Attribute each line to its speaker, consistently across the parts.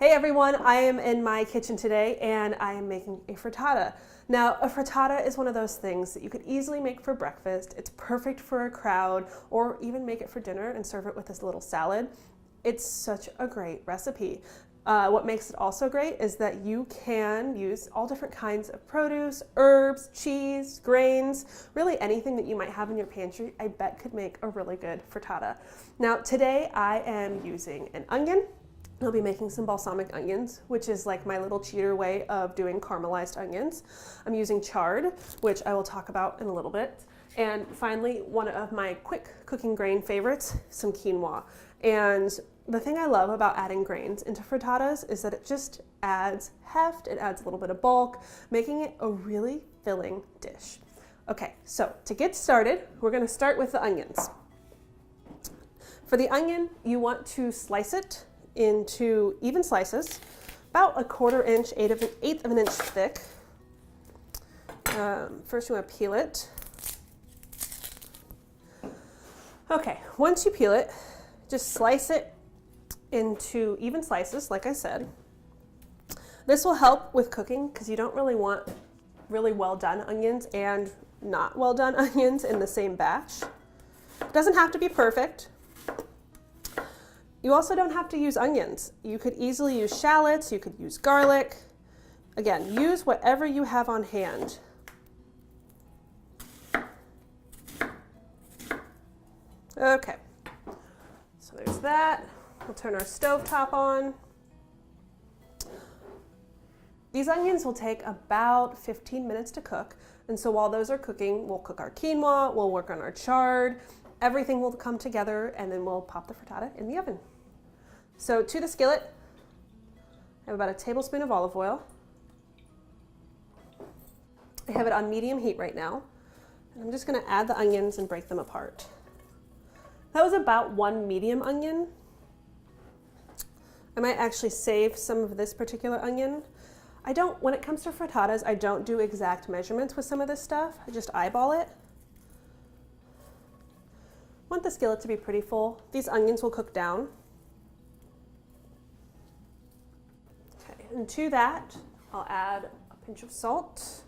Speaker 1: Hey everyone, I am in my kitchen today and I am making a frittata. Now, a frittata is one of those things that you could easily make for breakfast. It's perfect for a crowd, or even make it for dinner and serve it with this little salad. It's such a great recipe. What makes it also great is that you can use all different kinds of produce, herbs, cheese, grains, really anything that you might have in your pantry, I bet could make a really good frittata. Now, today I am using an onion. I'll be making some balsamic onions, which is like my little cheater way of doing caramelized onions. I'm using chard, which I will talk about in a little bit. And finally, one of my quick cooking grain favorites, some quinoa. And the thing I love about adding grains into frittatas is that it just adds heft, it adds a little bit of bulk, making it a really filling dish. Okay, so to get started, we're gonna start with the onions. For the onion, you want to slice it into even slices, about a 1/4 inch, eighth of an inch thick. First you want to peel it. Okay, once you peel it, just slice it into even slices, like I said. This will help with cooking because you don't really want really well done onions and not well done onions in the same batch. It doesn't have to be perfect. You also don't have to use onions. You could easily use shallots, you could use garlic. Again, use whatever you have on hand. Okay, so there's that. We'll turn our stovetop on. These onions will take about 15 minutes to cook, and so while those are cooking, we'll cook our quinoa, we'll work on our chard, everything will come together, and then we'll pop the frittata in the oven. So to the skillet, I have about a tablespoon of olive oil. I have it on medium heat right now. And I'm just gonna add the onions and break them apart. That was about 1 medium onion. I might actually save some of this particular onion. When it comes to frittatas, I don't do exact measurements with some of this stuff. I just eyeball it. Want the skillet to be pretty full. These onions will cook down. And to that, I'll add a pinch of salt.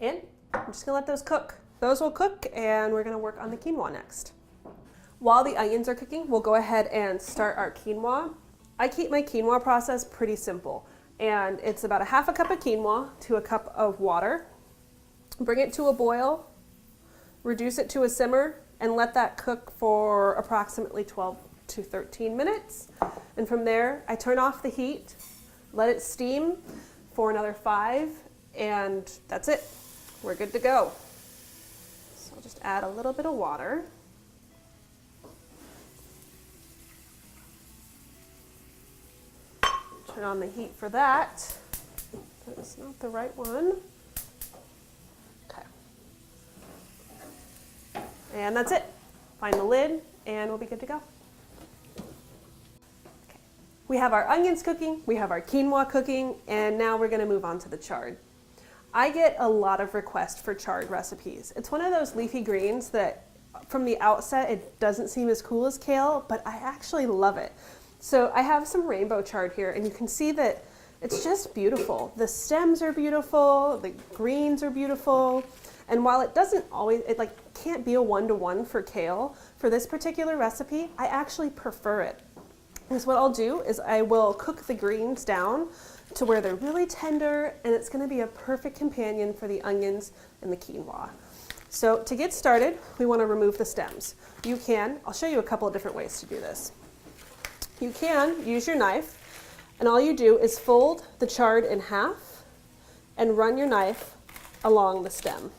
Speaker 1: And I'm just gonna let those cook. Those will cook and we're gonna work on the quinoa next. While the onions are cooking, we'll go ahead and start our quinoa. I keep my quinoa process pretty simple. And it's about a 1/2 cup of quinoa to a cup of water. Bring it to a boil, reduce it to a simmer, and let that cook for approximately 12 to 13 minutes. And from there, I turn off the heat, let it steam for another 5, and that's it. We're good to go. So I'll just add a little bit of water. Turn on the heat for that. That is not the right one. Okay. And that's it. Find the lid, and we'll be good to go. We have our onions cooking, we have our quinoa cooking, and now we're gonna move on to the chard. I get a lot of requests for chard recipes. It's one of those leafy greens that from the outset, it doesn't seem as cool as kale, but I actually love it. So I have some rainbow chard here, and you can see that it's just beautiful. The stems are beautiful, the greens are beautiful, and while it doesn't always, it can't be a 1-to-1 for kale, for this particular recipe, I actually prefer it. Because what I'll do is I will cook the greens down to where they're really tender, and it's gonna be a perfect companion for the onions and the quinoa. So to get started, we wanna remove the stems. I'll show you a couple of different ways to do this. You can use your knife, and all you do is fold the chard in half and run your knife along the stem.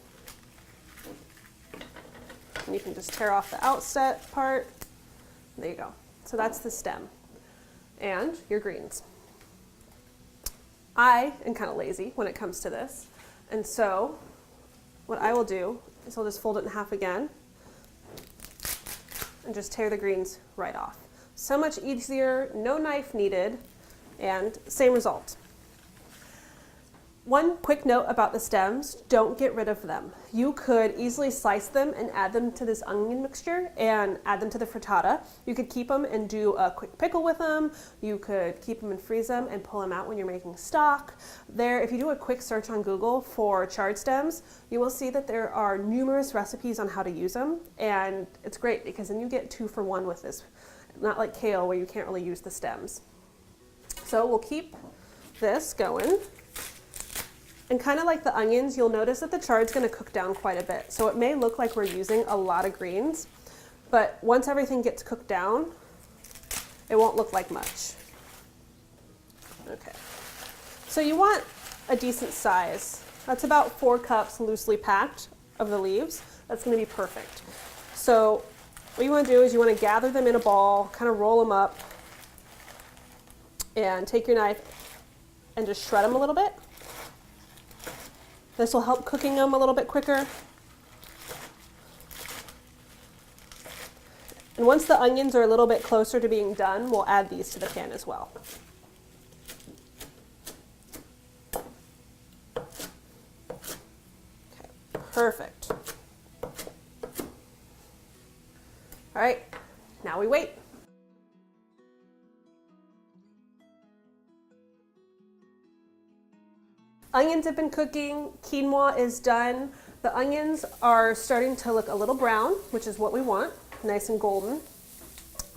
Speaker 1: And you can just tear off the outset part. There you go. So that's the stem. And your greens. I am kind of lazy when it comes to this, and so what I will do is I'll just fold it in half again and just tear the greens right off. So much easier, no knife needed, and same result. One quick note about the stems, don't get rid of them. You could easily slice them and add them to this onion mixture and add them to the frittata. You could keep them and do a quick pickle with them. You could keep them and freeze them and pull them out when you're making stock. If you do a quick search on Google for chard stems, you will see that there are numerous recipes on how to use them, and it's great because then you get 2 for 1 with this. Not like kale where you can't really use the stems. So we'll keep this going. And kind of like the onions, you'll notice that the chard's going to cook down quite a bit. So it may look like we're using a lot of greens, but once everything gets cooked down, it won't look like much. Okay. So you want a decent size. That's about 4 cups loosely packed of the leaves. That's going to be perfect. So what you want to do is you want to gather them in a ball, kind of roll them up, and take your knife and just shred them a little bit. This will help cooking them a little bit quicker. And once the onions are a little bit closer to being done, we'll add these to the pan as well. Okay, perfect. All right, now we wait. Onions have been cooking, quinoa is done. The onions are starting to look a little brown, which is what we want, nice and golden.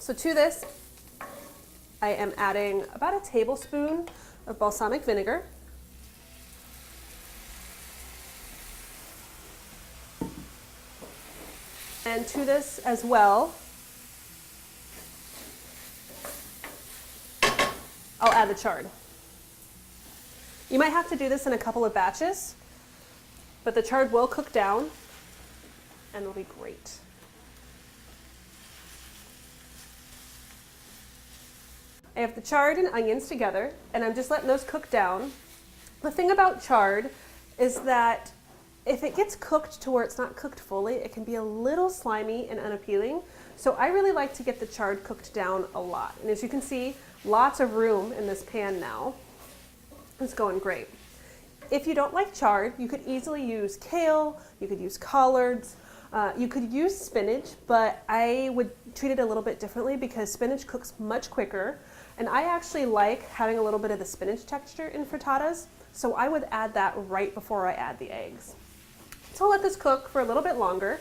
Speaker 1: So to this, I am adding about a tablespoon of balsamic vinegar. And to this as well, I'll add the chard. You might have to do this in a couple of batches, but the chard will cook down and it'll be great. I have the chard and onions together, and I'm just letting those cook down. The thing about chard is that if it gets cooked to where it's not cooked fully, it can be a little slimy and unappealing. So I really like to get the chard cooked down a lot. And as you can see, lots of room in this pan now. It's going great. If you don't like chard, you could easily use kale, you could use collards, you could use spinach, but I would treat it a little bit differently because spinach cooks much quicker, and I actually like having a little bit of the spinach texture in frittatas, so I would add that right before I add the eggs. So I'll let this cook for a little bit longer,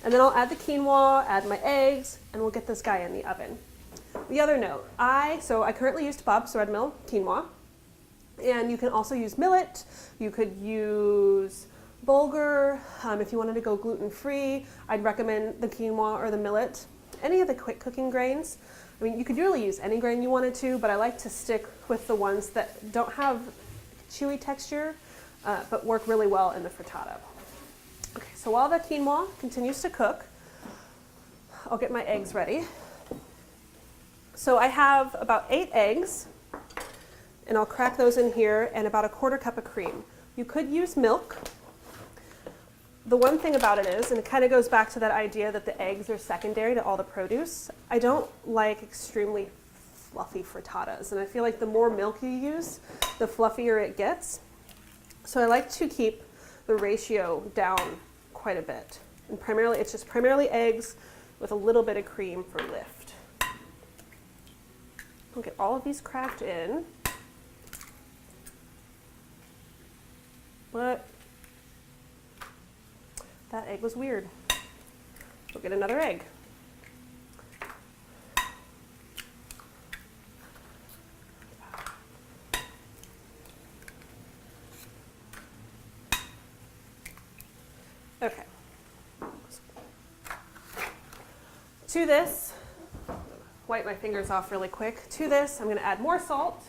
Speaker 1: and then I'll add the quinoa, add my eggs, and we'll get this guy in the oven. The other note, I currently use Bob's Red Mill quinoa. And you can also use millet, you could use bulgur. If you wanted to go gluten-free, I'd recommend the quinoa or the millet. Any of the quick cooking grains. I mean, you could really use any grain you wanted to, but I like to stick with the ones that don't have chewy texture, but work really well in the frittata. Okay, so while the quinoa continues to cook, I'll get my eggs ready. So I have about 8 eggs. And I'll crack those in here, and about a 1/4 cup of cream. You could use milk. The one thing about it is, and it kind of goes back to that idea that the eggs are secondary to all the produce, I don't like extremely fluffy frittatas, and I feel like the more milk you use, the fluffier it gets. So I like to keep the ratio down quite a bit. And it's just primarily eggs with a little bit of cream for lift. I'll get all of these cracked in. What? That egg was weird. We'll get another egg. Okay. To this, wipe my fingers off really quick. To this, I'm going to add more salt.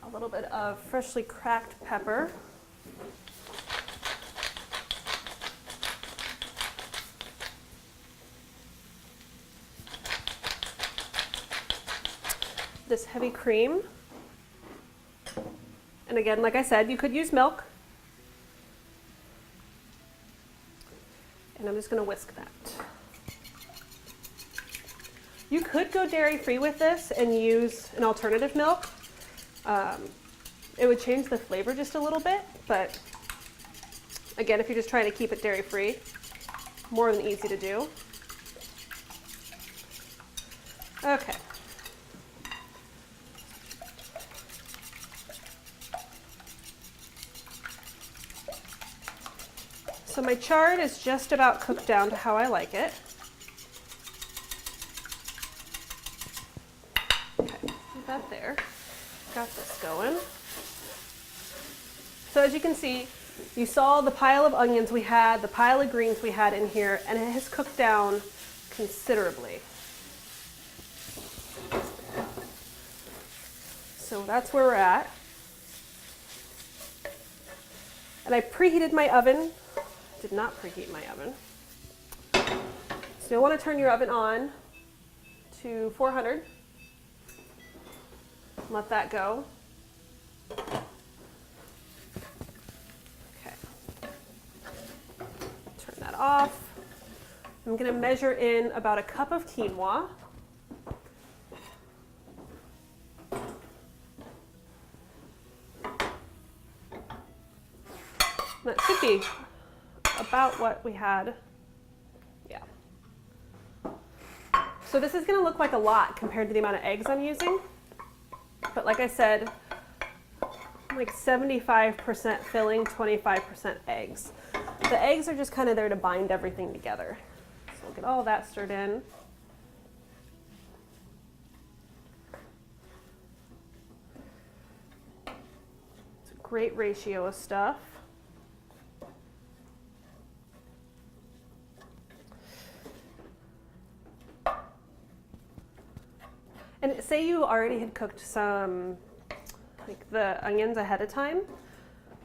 Speaker 1: A little bit of freshly cracked pepper. This heavy cream. And again, like I said, you could use milk. And I'm just going to whisk that. You could go dairy-free with this and use an alternative milk. It would change the flavor just a little bit, but again, if you're just trying to keep it dairy-free, more than easy to do. Okay. So my chard is just about cooked down to how I like it. Okay, leave that there. Got this going. So as you can see, you saw the pile of onions we had, the pile of greens we had in here, and it has cooked down considerably. So that's where we're at. And I preheated my oven. Did not preheat my oven. So you'll want to turn your oven on to 400. Let that go. Okay. Turn that off. I'm going to measure in about a cup of quinoa. That should be about what we had. Yeah. So this is going to look like a lot compared to the amount of eggs I'm using. But like I said, like 75% filling, 25% eggs. The eggs are just kind of there to bind everything together. So we'll get all that stirred in. It's a great ratio of stuff. And say you already had cooked some, like the onions ahead of time,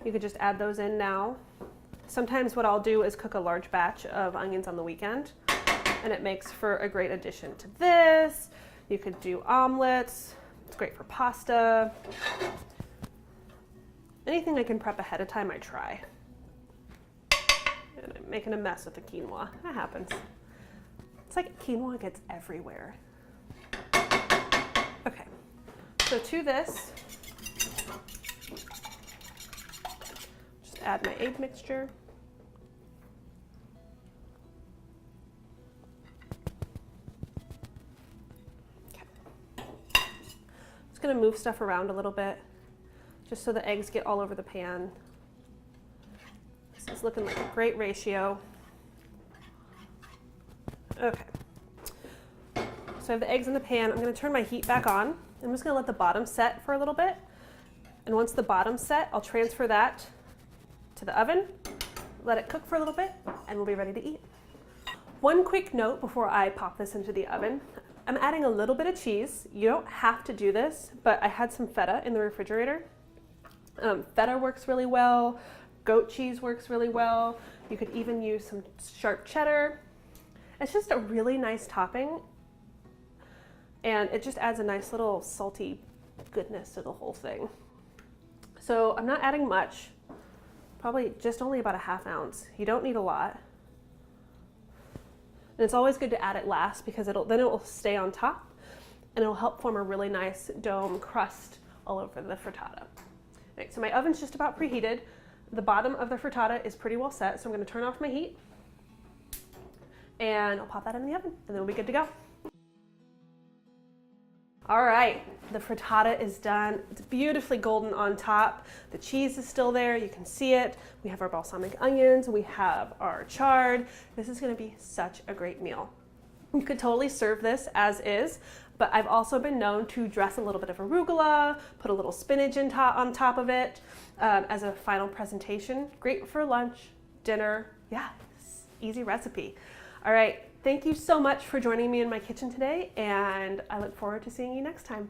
Speaker 1: you could just add those in now. Sometimes what I'll do is cook a large batch of onions on the weekend, and it makes for a great addition to this. You could do omelets. It's great for pasta. Anything I can prep ahead of time, I try. And I'm making a mess with the quinoa. That happens. It's like quinoa gets everywhere. Okay, so to this, just add my egg mixture. Okay. Just gonna move stuff around a little bit, just so the eggs get all over the pan. This is looking like a great ratio. Okay. So I have the eggs in the pan. I'm going to turn my heat back on. I'm just going to let the bottom set for a little bit. And once the bottom's set, I'll transfer that to the oven, let it cook for a little bit, and we'll be ready to eat. One quick note before I pop this into the oven. I'm adding a little bit of cheese. You don't have to do this, but I had some feta in the refrigerator. Feta works really well. Goat cheese works really well. You could even use some sharp cheddar. It's just a really nice topping. And it just adds a nice little salty goodness to the whole thing. So I'm not adding much, probably just only about a ½ ounce. You don't need a lot. And it's always good to add it last because then it will stay on top and it'll help form a really nice dome crust all over the frittata. Right, so my oven's just about preheated. The bottom of the frittata is pretty well set, so I'm going to turn off my heat and I'll pop that in the oven and then we'll be good to go. All right, the frittata is done. It's beautifully golden on top. The cheese is still there, you can see it. We have our balsamic onions, we have our chard. This is gonna be such a great meal. You could totally serve this as is, but I've also been known to dress a little bit of arugula, put a little spinach on top of it as a final presentation. Great for lunch, dinner, yeah, easy recipe. All right. Thank you so much for joining me in my kitchen today, and I look forward to seeing you next time.